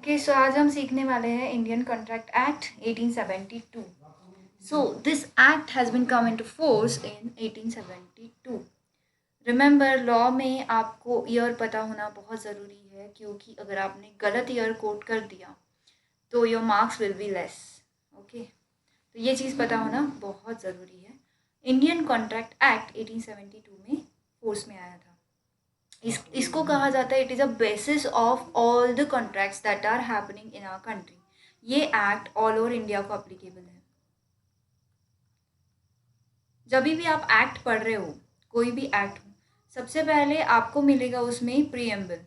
Okay, सो आज हम सीखने वाले हैं Indian contract act 1872। So this act has been come into force in 1872। Remember, law में आपको ईयर पता होना बहुत ज़रूरी है, क्योंकि अगर आपने गलत ईयर कोट कर दिया तो your marks will be less. Okay, तो ये चीज़ पता होना बहुत ज़रूरी है। इंडियन कॉन्ट्रैक्ट एक्ट 1872 में फोर्स में आया था। इसको कहा जाता है it is a basis of all the contracts that are happening in our country. ये एक्ट ऑल ओवर इंडिया को अप्लीकेबल है। जब भी आप एक्ट पढ़ रहे हो, कोई भी एक्ट हो, सबसे पहले आपको मिलेगा उसमें प्रीएम्बल।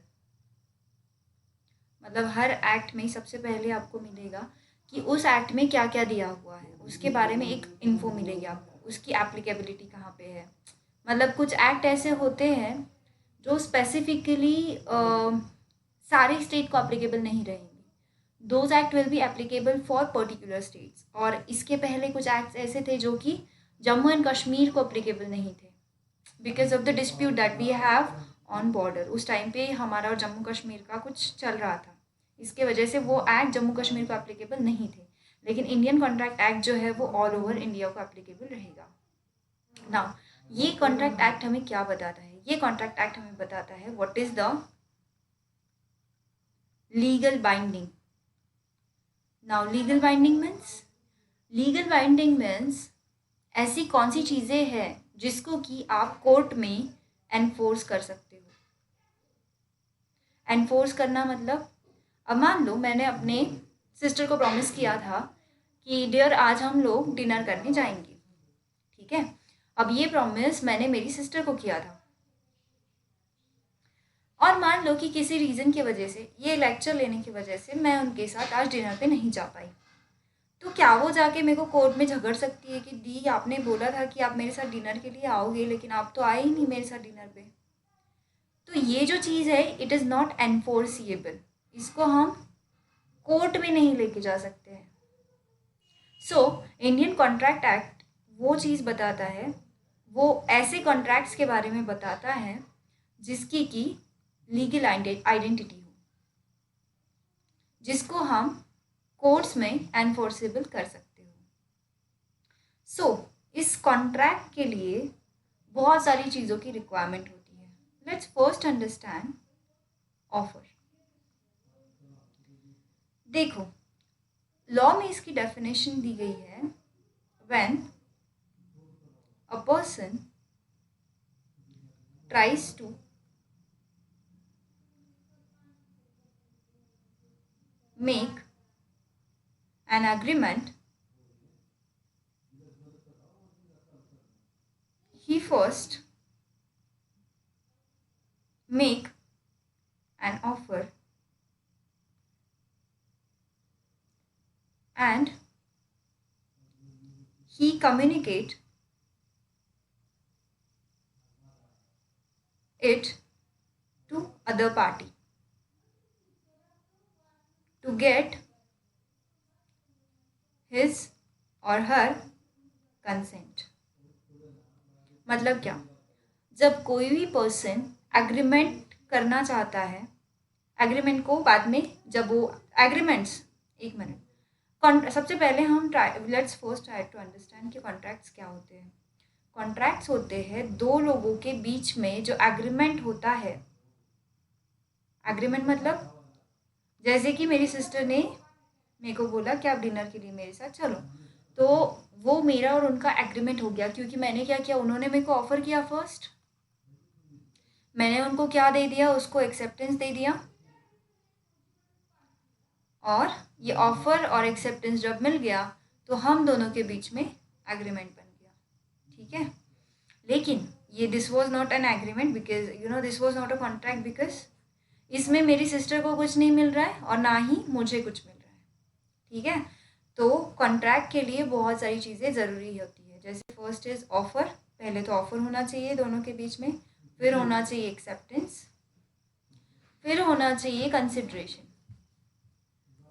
मतलब हर एक्ट में सबसे पहले आपको मिलेगा कि उस एक्ट में क्या क्या दिया हुआ है, उसके बारे में एक इन्फो मिलेगी आपको, उसकी एप्लीकेबिलिटी कहाँ पे है। मतलब कुछ एक्ट ऐसे होते हैं जो स्पेसिफिकली सारे स्टेट को एप्लीकेबल नहीं रहेंगे। Those act will be applicable for particular states. और इसके पहले कुछ एक्ट्स ऐसे थे जो कि जम्मू एंड कश्मीर को एप्लीकेबल नहीं थे, because of the dispute that we have on border. उस टाइम पे हमारा और जम्मू कश्मीर का कुछ चल रहा था, इसके वजह से वो एक्ट जम्मू कश्मीर को एप्लीकेबल नहीं थे। लेकिन इंडियन कॉन्ट्रैक्ट एक्ट जो है वो ऑल ओवर इंडिया को एप्लीकेबल रहेगा। नाउ ये कॉन्ट्रैक्ट एक्ट हमें क्या बताता है? ये कॉन्ट्रैक्ट एक्ट हमें बताता है what is the legal binding. Now legal binding means ऐसी कौन सी चीज़ें हैं जिसको कि आप कोर्ट में एनफोर्स कर सकते हो। एनफोर्स करना मतलब, अब मान लो मैंने अपने सिस्टर को प्रॉमिस किया था कि डियर आज हम लोग डिनर करने जाएंगे, ठीक है। अब ये प्रॉमिस मैंने मेरी सिस्टर को किया था, और मान लो कि किसी रीज़न की वजह से, ये लेक्चर लेने की वजह से मैं उनके साथ आज डिनर पे नहीं जा पाई, तो क्या वो जाके मेरे को कोर्ट में झगड़ सकती है कि दी आपने बोला था कि आप मेरे साथ डिनर के लिए आओगे, लेकिन आप तो आए ही नहीं मेरे साथ डिनर पे। तो ये जो चीज़ है इट इज़ नॉट एनफोर्सिएबल, इसको हम कोर्ट में नहीं लेके जा सकते हैं। सो इंडियन कॉन्ट्रैक्ट एक्ट वो चीज़ बताता है, वो ऐसे कॉन्ट्रैक्ट्स के बारे में बताता है जिसकी की लीगल आइडेंटिटी हो, जिसको हम कोर्ट्स में एनफोर्सेबल कर सकते हो। सो इस कॉन्ट्रैक्ट के लिए बहुत सारी चीज़ों की रिक्वायरमेंट होती है। Let's first understand offer. देखो, लॉ में इसकी डेफिनेशन दी गई है, when a person tries to make an agreement, he first make an offer and he communicate it to other party to get his or her consent। मतलब क्या? जब कोई भी पर्सन एग्रीमेंट करना चाहता है, एग्रीमेंट को बाद में जब वो एग्रीमेंट्स, एक मिनट, सबसे पहले हम let's first try to understand कि कॉन्ट्रैक्ट्स क्या होते हैं। कॉन्ट्रैक्ट्स होते हैं दो लोगों के बीच में जो एग्रीमेंट होता है। एग्रीमेंट मतलब जैसे कि मेरी सिस्टर ने मेरे को बोला कि आप डिनर के लिए मेरे साथ चलो, तो वो मेरा और उनका एग्रीमेंट हो गया, क्योंकि मैंने क्या किया, उन्होंने मेरे को ऑफर किया फर्स्ट, मैंने उनको क्या दे दिया, उसको एक्सेप्टेंस दे दिया, और ये ऑफर और एक्सेप्टेंस जब मिल गया तो हम दोनों के बीच में एग्रीमेंट बन गया, ठीक है। लेकिन ये this was not an agreement because this was not a contract, because इसमें मेरी सिस्टर को कुछ नहीं मिल रहा है और ना ही मुझे कुछ मिल रहा है, ठीक है। तो कॉन्ट्रैक्ट के लिए बहुत सारी चीज़ें ज़रूरी होती है। जैसे फर्स्ट इज ऑफर, पहले तो ऑफर होना चाहिए दोनों के बीच में, फिर होना चाहिए एक्सेप्टेंस, फिर होना चाहिए कंसिड्रेशन।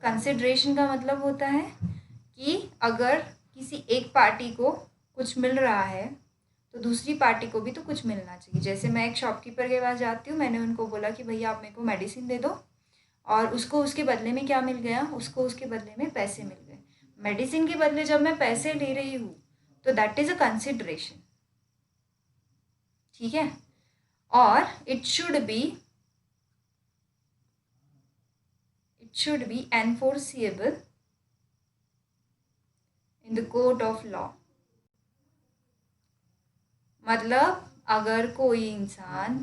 कंसिड्रेशन का मतलब होता है कि अगर किसी एक पार्टी को कुछ मिल रहा है तो दूसरी पार्टी को भी तो कुछ मिलना चाहिए। जैसे मैं एक शॉपकीपर के पास जाती हूँ, मैंने उनको बोला कि भैया आप मेरे को मेडिसिन दे दो, और उसको उसके बदले में क्या मिल गया, उसको उसके बदले में पैसे मिल गए। मेडिसिन के बदले जब मैं पैसे ले रही हूँ तो दैट इज़ अ कंसिडरेशन, ठीक है। और it should be enforceable in the court of law। मतलब अगर कोई इंसान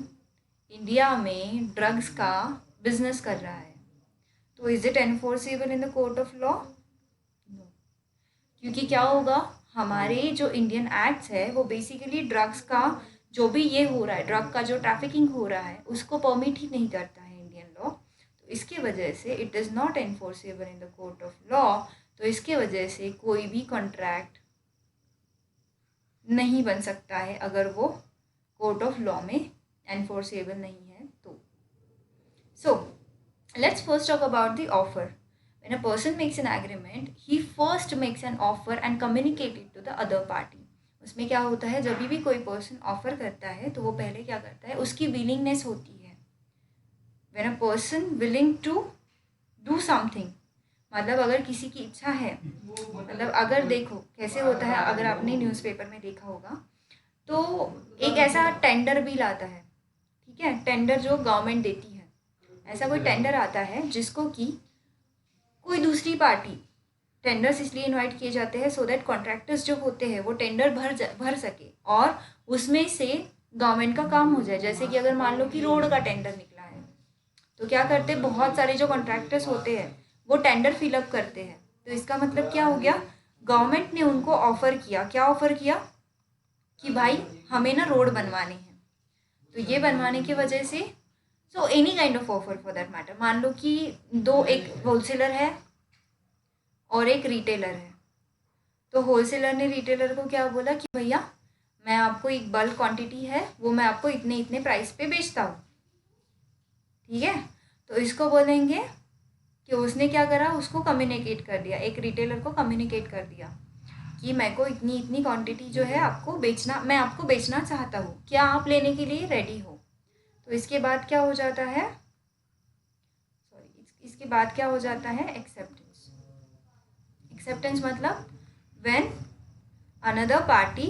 इंडिया में ड्रग्स का बिजनेस कर रहा है तो is it enforceable in the court of law? No. क्योंकि क्या होगा, हमारे जो इंडियन एक्ट्स है वो बेसिकली ड्रग्स का जो भी ये हो रहा है, ड्रग का जो ट्रैफिकिंग हो रहा है उसको परमिट ही नहीं करता है इंडियन लॉ। तो इसके वजह से it is not enforceable in the court of law. तो इसके वजह से कोई भी कॉन्ट्रैक्ट नहीं बन सकता है अगर वो कोर्ट ऑफ लॉ में एनफोर्सेबल नहीं है तो। सो let's first talk about the offer. When a person makes an agreement, he first makes an offer and communicate it to the other party. उसमें क्या होता है, जब भी कोई पर्सन ऑफर करता है तो वो पहले क्या करता है, उसकी विलिंगनेस होती है। When a person willing to do something, मतलब अगर किसी की इच्छा है, मतलब अगर देखो कैसे होता है, अगर आपने न्यूज़पेपर में देखा होगा तो एक ऐसा टेंडर बिल आता है, ठीक है, टेंडर जो गवर्नमेंट देती है, ऐसा कोई टेंडर आता है जिसको कि कोई दूसरी पार्टी, टेंडर्स इसलिए इनवाइट किए जाते हैं सो दैट कॉन्ट्रैक्टर्स जो होते हैं वो टेंडर भर सके और उसमें से गवर्नमेंट का काम हो जाए। जैसे कि अगर मान लो कि रोड का टेंडर निकला है तो क्या करते हैं, बहुत सारे जो कॉन्ट्रैक्टर्स होते हैं वो टेंडर फिलअप करते हैं। तो इसका मतलब क्या हो गया, गवर्नमेंट ने उनको ऑफर किया, क्या ऑफर किया कि भाई हमें ना रोड बनवाने हैं। तो ये बनवाने की वजह से so any kind of offer for that matter, मान लो कि एक होलसेलर है और एक रिटेलर है। तो होलसेलर ने रिटेलर को क्या बोला कि भैया मैं आपको एक बल्क क्वांटिटी है वो मैं आपको इतने इतने प्राइस पे बेचता हूँ, ठीक है। तो इसको बोलेंगे कि उसने क्या करा, उसको कम्युनिकेट कर दिया, एक रिटेलर को कम्युनिकेट कर दिया कि मैं को इतनी इतनी क्वांटिटी जो है आपको बेचना, मैं आपको बेचना चाहता हूँ, क्या आप लेने के लिए रेडी हो? तो इसके बाद क्या हो जाता है, इसके बाद क्या हो जाता है, एक्सेप्टेंस। एक्सेप्टेंस मतलब when another party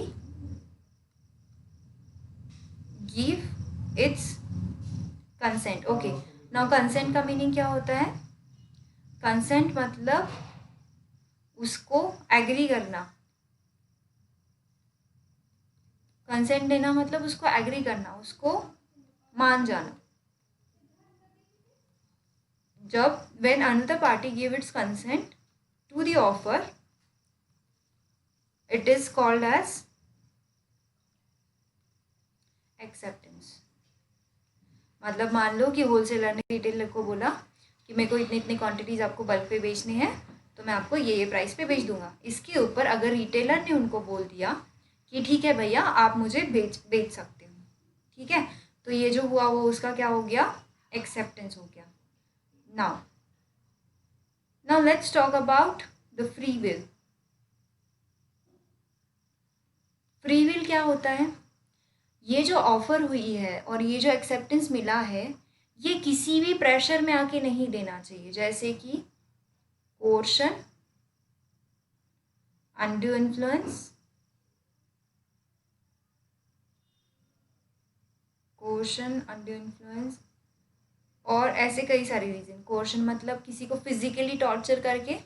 give its consent. Okay, now consent का मीनिंग क्या होता है? कंसेंट मतलब उसको एग्री करना, कंसेंट देना मतलब उसको एग्री करना, उसको मान जाना। जब when another party give its consent to the offer, it is called as acceptance। मतलब मान लो कि होलसेलर ने रिटेलर को बोला कि मेरे को इतनी इतनी क्वांटिटीज आपको बल्क पे बेचनी है तो मैं आपको ये प्राइस पे बेच दूंगा। इसके ऊपर अगर रिटेलर ने उनको बोल दिया कि ठीक है भैया आप मुझे बेच सकते हो, ठीक है, तो ये जो हुआ वो उसका क्या हो गया, एक्सेप्टेंस हो गया। Now let's talk about the free will। Free will क्या होता है? ये जो ऑफर हुई है और ये जो एक्सेप्टेंस मिला है ये किसी भी प्रेशर में आके नहीं देना चाहिए, जैसे कि coercion, undue influence, coercion, undue influence और ऐसे कई सारे रीजन। कोर्शन मतलब किसी को फिजिकली टॉर्चर करके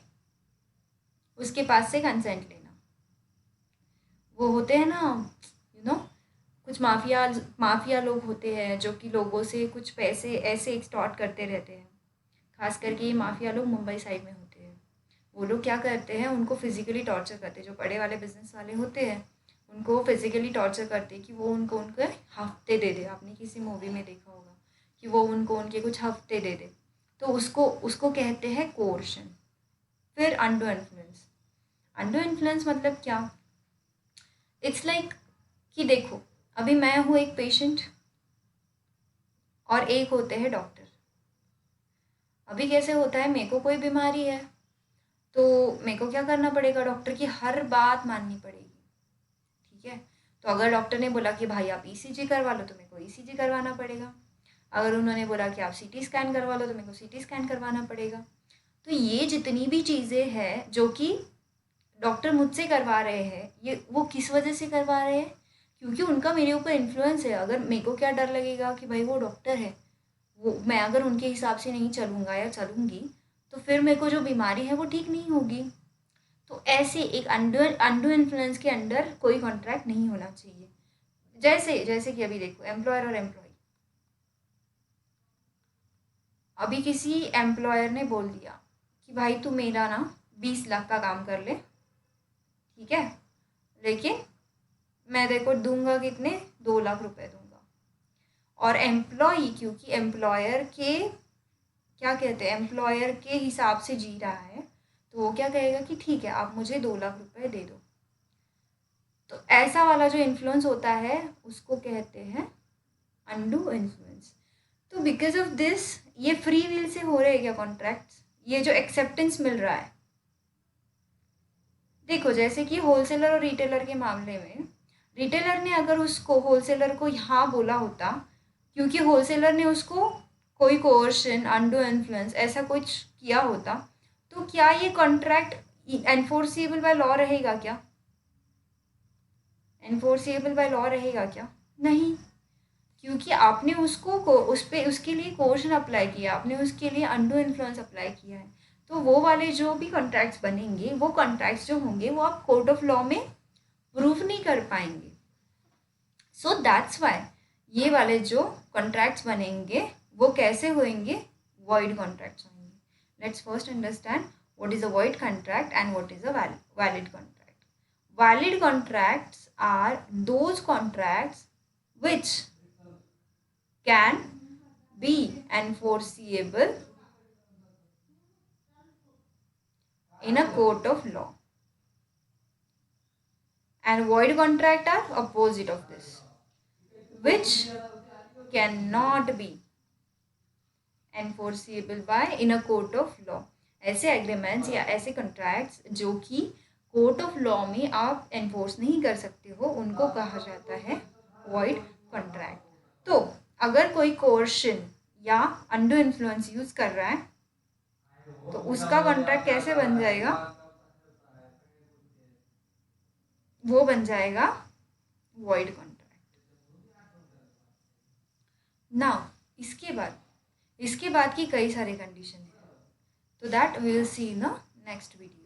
उसके पास से कंसेंट लेना। वो होते हैं ना, यू नो, कुछ माफिया लोग होते हैं जो कि लोगों से कुछ पैसे ऐसे एक्सटॉर्ट करते रहते हैं। खास करके ये माफिया लोग मुंबई साइड में होते हैं। वो लोग क्या करते हैं, उनको फिजिकली टॉर्चर करते हैं। जो बड़े वाले बिजनेस वाले होते हैं उनको फिजिकली टॉर्चर करते हैं कि वो उनके हफ्ते दे दे। आपने किसी मूवी में देखा होगा कि वो उनके कुछ हफ्ते दे दे, तो उसको कहते हैं कोर्शन। फिर अंडू इन्फ्लुएंस। अंडू इन्फ्लुएंस मतलब क्या, इट्स लाइक कि देखो अभी मैं हूँ एक पेशेंट और एक होते हैं डॉक्टर। अभी कैसे होता है, मेरे को कोई बीमारी है तो मेरे को क्या करना पड़ेगा, डॉक्टर की हर बात माननी पड़ेगी, ठीक है। तो अगर डॉक्टर ने बोला कि भाई आप ईसीजी करवा लो तो मेरे को ईसीजी करवाना पड़ेगा। अगर उन्होंने बोला कि आप सीटी स्कैन करवा लो तो मेरे को सीटी स्कैन करवाना पड़ेगा। तो ये जितनी भी चीज़ें हैं जो कि डॉक्टर मुझसे करवा रहे हैं, ये वो किस वजह से करवा रहे हैं? क्योंकि उनका मेरे ऊपर इन्फ्लुएंस है। अगर मेरे को क्या डर लगेगा कि भाई वो डॉक्टर है, वो मैं अगर उनके हिसाब से नहीं चलूँगा या चलूँगी तो फिर मेरे को जो बीमारी है वो ठीक नहीं होगी। तो ऐसे एक अंडू इन्फ्लुएंस के अंडर कोई कॉन्ट्रैक्ट नहीं होना चाहिए। जैसे जैसे कि अभी देखो एम्प्लॉयर और एम्प्लॉय, अभी किसी एम्प्लॉयर ने बोल दिया कि भाई तू मेरा ना 20 लाख का काम कर ले, ठीक है, लेकिन मैं तेरे को दूंगा कितने, 2 लाख रुपए दूंगा। और एम्प्लॉय क्योंकि एम्प्लॉयर के क्या कहते हैं, एम्प्लॉयर के हिसाब से जी रहा है, तो वो क्या कहेगा कि ठीक है आप मुझे 2 लाख रुपए दे दो। तो ऐसा वाला जो इन्फ्लुएंस होता है उसको कहते हैं अनडू इन्फ्लुएंस। तो बिकॉज ऑफ दिस ये फ्री विल से हो रहे हैं क्या कॉन्ट्रैक्ट्स, ये जो एक्सेप्टेंस मिल रहा है। देखो जैसे कि होलसेलर और रिटेलर के मामले में, रिटेलर ने अगर उसको होलसेलर को यहाँ बोला होता, क्योंकि होलसेलर ने उसको कोई कोर्शन अनडू इन्फ्लुएंस ऐसा कुछ किया होता, तो क्या ये कॉन्ट्रैक्ट एनफोर्सेबल बाय लॉ रहेगा क्या? एनफोर्सेबल बाय लॉ रहेगा क्या? नहीं, क्योंकि आपने उसको उस पे उसके लिए कोर्शन अप्लाई किया, आपने उसके लिए अनडू इन्फ्लुएंस अप्लाई किया है। तो वो वाले जो भी कॉन्ट्रैक्ट्स बनेंगे, वो कॉन्ट्रैक्ट्स जो होंगे वो आप कोर्ट ऑफ लॉ में प्रूफ नहीं कर पाएंगे। सो दैट्स वाई ये वाले जो कॉन्ट्रैक्ट्स बनेंगे वो कैसे होंगे, वॉइड कॉन्ट्रैक्ट्स होंगे। Let's first understand what is a void contract and what is a valid contract. Valid contracts are those contracts which can be enforceable in a court of law, and void contract are opposite of this, which cannot be enforceable by in a court of law। ऐसे agreements या ऐसे contracts जो कि court of law में आप enforce नहीं कर सकते हो, उनको कहा जाता है वॉइड कॉन्ट्रैक्ट। तो अगर कोई कोर्शन या अंडू इन्फ्लुएंस यूज कर रहा है तो उसका कॉन्ट्रैक्ट कैसे बन जाएगा, वो बन जाएगा वॉइड कॉन्ट्रैक्ट। नाउ इसके बाद की कई सारे कंडीशन है, तो that we will see in the next video.